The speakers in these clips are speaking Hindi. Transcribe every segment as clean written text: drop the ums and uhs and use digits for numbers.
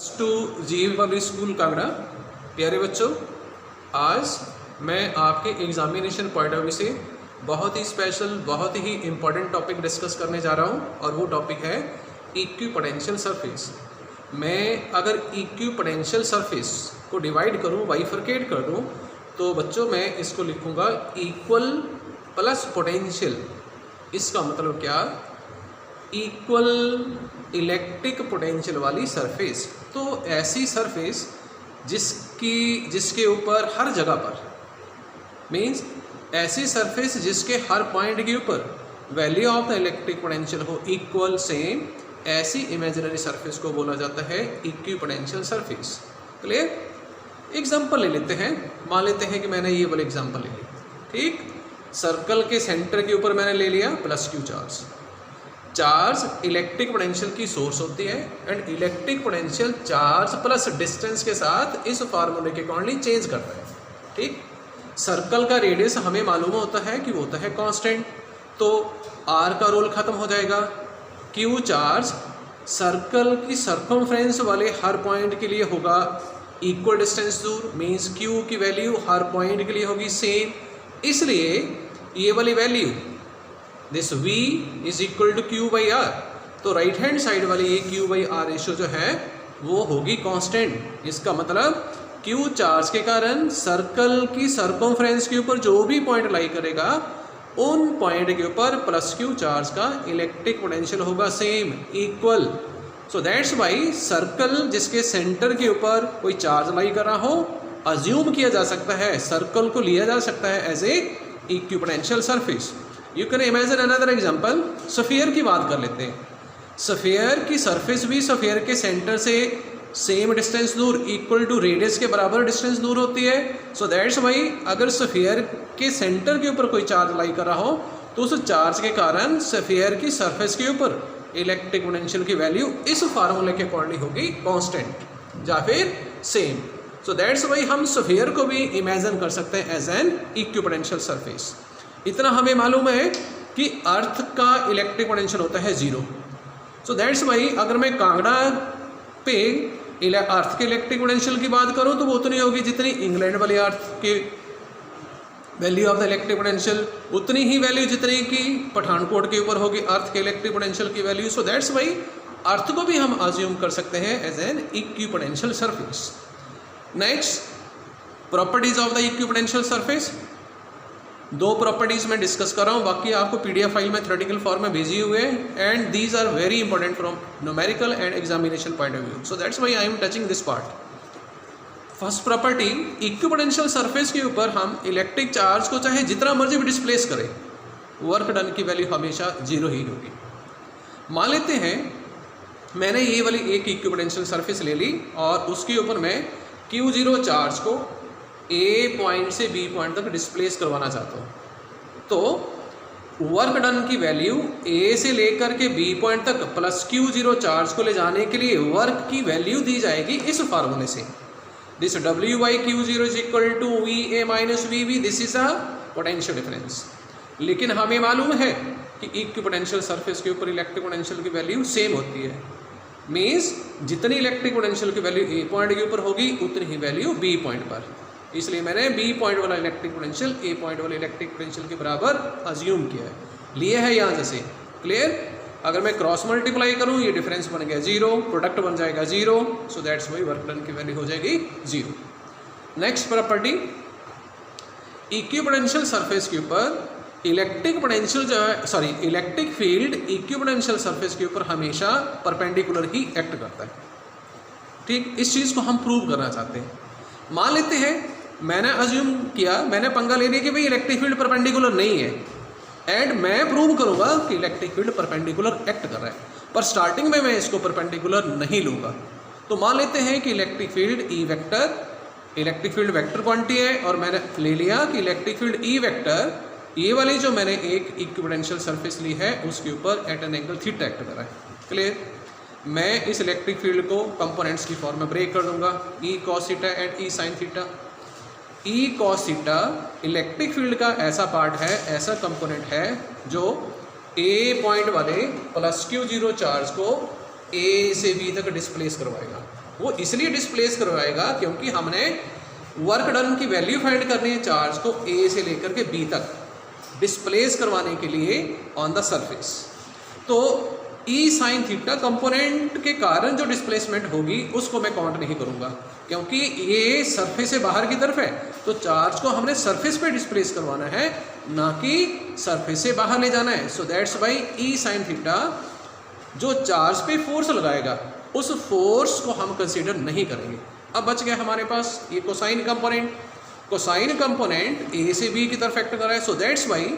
टू जीव पब्लिक स्कूल कांगड़ा। प्यारे बच्चों, आज मैं आपके एग्जामिनेशन पॉइंट ऑफ व्यू से बहुत ही स्पेशल, बहुत ही इम्पॉर्टेंट टॉपिक डिस्कस करने जा रहा हूँ और वो टॉपिक है इक्विपोटेंशियल सरफेस। मैं अगर इक्विपोटेंशियल सरफेस को डिवाइड करूँ, बाइफरकेट कर दूँ, तो बच्चों मैं इसको लिखूँगा इक्वल प्लस पोटेंशियल। इसका मतलब क्या? इक्वल इलेक्ट्रिक पोटेंशियल वाली सरफेस। तो ऐसी सरफेस जिसके ऊपर हर जगह पर, मीन्स ऐसी सरफेस जिसके हर पॉइंट के ऊपर value of the electric potential हो इक्वल, सेम, ऐसी इमेजिनरी सरफेस को बोला जाता है इक्विपोटेंशियल सरफेस। क्लियर? एग्जांपल ले लेते हैं। मान लेते हैं कि मैंने ये वाले एग्जांपल ले ली। ठीक, सर्कल के सेंटर के ऊपर मैंने ले लिया plus Q charge electric potential की सोर्स होती है and electric potential charge plus distance के साथ इस फार्मूले के अकॉर्डिंग चेंज करता है। ठीक, सर्कल का रेडियस हमें मालूम होता है कि वो होता है कांस्टेंट, तो आर का रोल खत्म हो जाएगा। क्यू चार्ज सर्कल की सर्कमफ्रेंस वाले हर पॉइंट के लिए होगा इक्वल डिस्टेंस दूर, मीन्स क्यू की वैल्यू हर पॉइंट के लिए होगी सेम। इसलिए ये वाली value this v is equal to Q by R, तो राइट हैंड साइड वाली ये क्यू बाई आर रेशियो जो है वो होगी कांस्टेंट। इसका मतलब क्यू चार्ज के कारण सर्कल की सर्कमफ्रेंस के ऊपर जो भी पॉइंट लाई करेगा उन पॉइंट के ऊपर प्लस क्यू चार्ज का इलेक्ट्रिक पोटेंशियल होगा same, equal. So that's Y circle जिसके सेंटर के ऊपर कोई चार्ज लाई कर रहा हो, अज्यूम किया जा सकता है, सर्कल को लिया जा सकता है as a equipotential surface. You can imagine another example. Sphere की बात कर लेते हैं। सफियर की सरफेस भी सफियर के सेंटर से सेम डिस्टेंस दूर, इक्वल टू रेडियस के बराबर डिस्टेंस दूर होती है। सो दैट्स वाई अगर सफियर के सेंटर के ऊपर कोई चार्ज लाई कर रहा हो तो उस चार्ज के कारण सफियर की सरफेस के ऊपर इलेक्ट्रिक पोटेंशियल की वैल्यू इस फार्मूले के अकॉर्डिंग होगी कांस्टेंट या फिर सेम। सो दैट्स वाई हम सफियर को भी इमेजिन कर सकते हैं एज एन इक्विपोटेंशियल सरफेस। इतना हमें मालूम है कि अर्थ का इलेक्ट्रिक पोटेंशियल होता है 0। सो दैट्स वाई अगर मैं कांगड़ा पे अर्थ के इलेक्ट्रिक पोटेंशियल की बात करूं तो वो उतनी होगी जितनी इंग्लैंड वाली अर्थ के value of the electric potential, उतनी ही वैल्यू जितनी कि पठानकोट के ऊपर होगी अर्थ के इलेक्ट्रिक पोटेंशियल की value. So that's why earth को भी हम अज्यूम कर सकते हैं as an equipotential surface. Next, properties of the equipotential surface. दो प्रॉपर्टीज मैं डिस्कस कर रहा हूँ, बाकी आपको पीडीएफ फाइल में थ्योरेटिकल फॉर्म में भेजी हुए हैं and these are very important from numerical and examination point of view. So that's why I am touching this part. First property, equipotential surface के ऊपर हम इलेक्ट्रिक चार्ज को चाहे जितना मर्जी भी डिस्प्लेस करें, वर्क डन की वैल्यू हमेशा 0 ही होगी। मान लेते हैं मैंने ये वाली एक इक्विपोटेंशियल सरफेस ले ली और उसके ऊपर मैं Q0 चार्ज को ए पॉइंट से बी पॉइंट तक डिस्प्लेस करवाना चाहता हूँ, तो वर्क डन की वैल्यू ए से लेकर के बी पॉइंट तक प्लस Q0 चार्ज को ले जाने के लिए वर्क की वैल्यू दी जाएगी इस फार्मूले से। This W by Q0 is equal to VA minus VB, this is a potential difference. लेकिन हमें मालूम है कि इक्विपोटेंशियल सरफेस के ऊपर इलेक्ट्रिक पोटेंशियल की वैल्यू सेम होती है, मीन्स जितनी इलेक्ट्रिक पोटेंशियल की वैल्यू ए पॉइंट के ऊपर होगी उतनी ही वैल्यू बी पॉइंट पर। इसलिए मैंने बी पॉइंट वाला इलेक्ट्रिक पोटेंशियल ए पॉइंट वाले इलेक्ट्रिक पोटेंशियल के बराबर अज्यूम किया है, लिए है यहाँ जैसे। क्लियर? अगर मैं क्रॉस मल्टीप्लाई करूँ ये डिफरेंस बन गया 0, प्रोडक्ट बन जाएगा 0। सो दैट्स वाई वर्क डन की वैल्यू हो जाएगी 0। नेक्स्ट प्रॉपर्टी, इक्विपोटेंशियल सरफेस के ऊपर इलेक्ट्रिक पोटेंशियल जो है, इलेक्ट्रिक फील्ड इक्विपोटेंशियल सरफेस के ऊपर हमेशा परपेंडिकुलर ही एक्ट करता है। ठीक, इस चीज़ को हम प्रूव करना चाहते हैं। मान लेते हैं मैंने अज्यूम किया, मैंने पंगा ले लिया कि भाई इलेक्ट्रिक फील्ड परपेंडिकुलर नहीं है एंड मैं प्रूव करूंगा कि इलेक्ट्रिक फील्ड परपेंडिकुलर एक्ट कर रहा है, पर स्टार्टिंग में मैं इसको परपेंडिकुलर नहीं लूँगा। तो मान लेते हैं कि electric field E vector, electric field vector quantity है और मैंने ले लिया कि इलेक्ट्रिक फील्ड ई वेक्टर ये वाली जो मैंने एक इक्विपोटेंशियल सरफेस ली है उसके ऊपर at an angle theta act कर रहा है। क्लियर? मैं इस इलेक्ट्रिक फील्ड को कंपोनेंट्स की फॉर्म में ब्रेक कर दूंगा, E cos theta and E sine theta. E cos theta electric field का ऐसा पार्ट है, ऐसा कंपोनेंट है जो ए पॉइंट वाले प्लस Q0 चार्ज को ए से बी तक डिस्प्लेस करवाएगा। वो इसलिए डिस्प्लेस करवाएगा क्योंकि हमने वर्क डन की वैल्यू फाइंड करनी है चार्ज को ए से लेकर के बी तक डिस्प्लेस करवाने के लिए ऑन द सरफेस। तो ई साइन थीटा कंपोनेंट के कारण जो डिस्प्लेसमेंट होगी उसको मैं काउंट नहीं करूंगा क्योंकि ये सरफेस से बाहर की तरफ है, तो चार्ज को हमने सरफेस पे डिस्प्लेस करवाना है ना कि सरफेस से बाहर ले जाना है। सो that's Y E sine theta जो चार्ज पे फोर्स लगाएगा उस फोर्स को हम कंसीडर नहीं करेंगे। अब बच गया हमारे पास ये कोसाइन कंपोनेंट। कोसाइन कंपोनेंट ए से बी की तरफ एक्ट कर रहा है। सो दैट्स वाई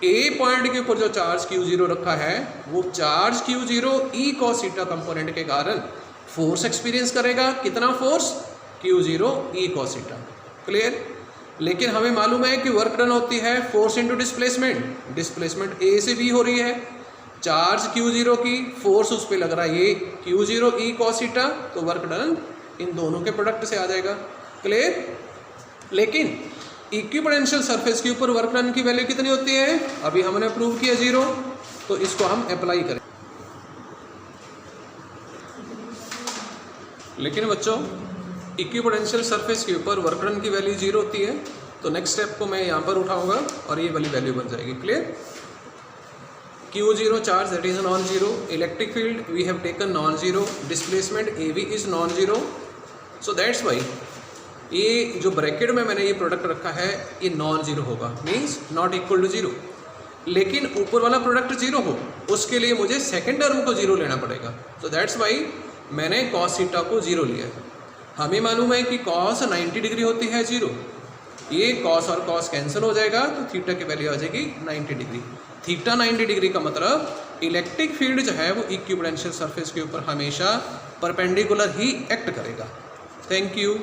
ए पॉइंट के ऊपर जो चार्ज Q0 रखा है वो चार्ज Q0 ई कॉस थीटा कंपोनेंट के कारण फोर्स एक्सपीरियंस करेगा। कितना फोर्स? Q0 ई कॉस थीटा। क्लियर? लेकिन हमें मालूम है कि वर्क डन होती है फोर्स इनटू डिस्प्लेसमेंट। डिस्प्लेसमेंट ए से बी हो रही है, चार्ज Q0 की, फोर्स उस पर लग रहा है ये Q0 ई कॉस थीटा, तो वर्क डन इन दोनों के प्रोडक्ट से आ जाएगा। क्लियर? लेकिन इक्विपोटेंशियल सरफेस के ऊपर वर्क डन की वैल्यू कितनी होती है? अभी हमने प्रूव किया 0, तो इसको हम अप्लाई करें। लेकिन बच्चों इक्विपोटेंशियल सरफेस के ऊपर वर्क डन की वैल्यू 0 होती है, तो नेक्स्ट स्टेप को मैं यहाँ पर उठाऊंगा और ये वाली वैल्यू बन जाएगी। Clear? Q0 charge that is non zero, electric field we have taken non zero, displacement AV is non zero. So that's why ये जो ब्रैकेट में मैंने ये प्रोडक्ट रखा है ये नॉन जीरो होगा, means not equal to zero. लेकिन ऊपर वाला प्रोडक्ट जीरो हो उसके लिए मुझे सेकेंड टर्म को जीरो लेना पड़ेगा। तो दैट्स वाई मैंने कॉस थीटा को जीरो लिया है। हमें मालूम है कि कॉस 90 डिग्री होती है जीरो, ये कॉस और कॉस कैंसिल हो जाएगा तो थीटा की वैल्यू आ जाएगी 90 डिग्री। थीटा 90 डिग्री का मतलब इलेक्ट्रिक फील्ड जो है वो इक्विपोटेंशियल सरफेस के ऊपर हमेशा परपेंडिकुलर ही एक्ट करेगा। Thank you.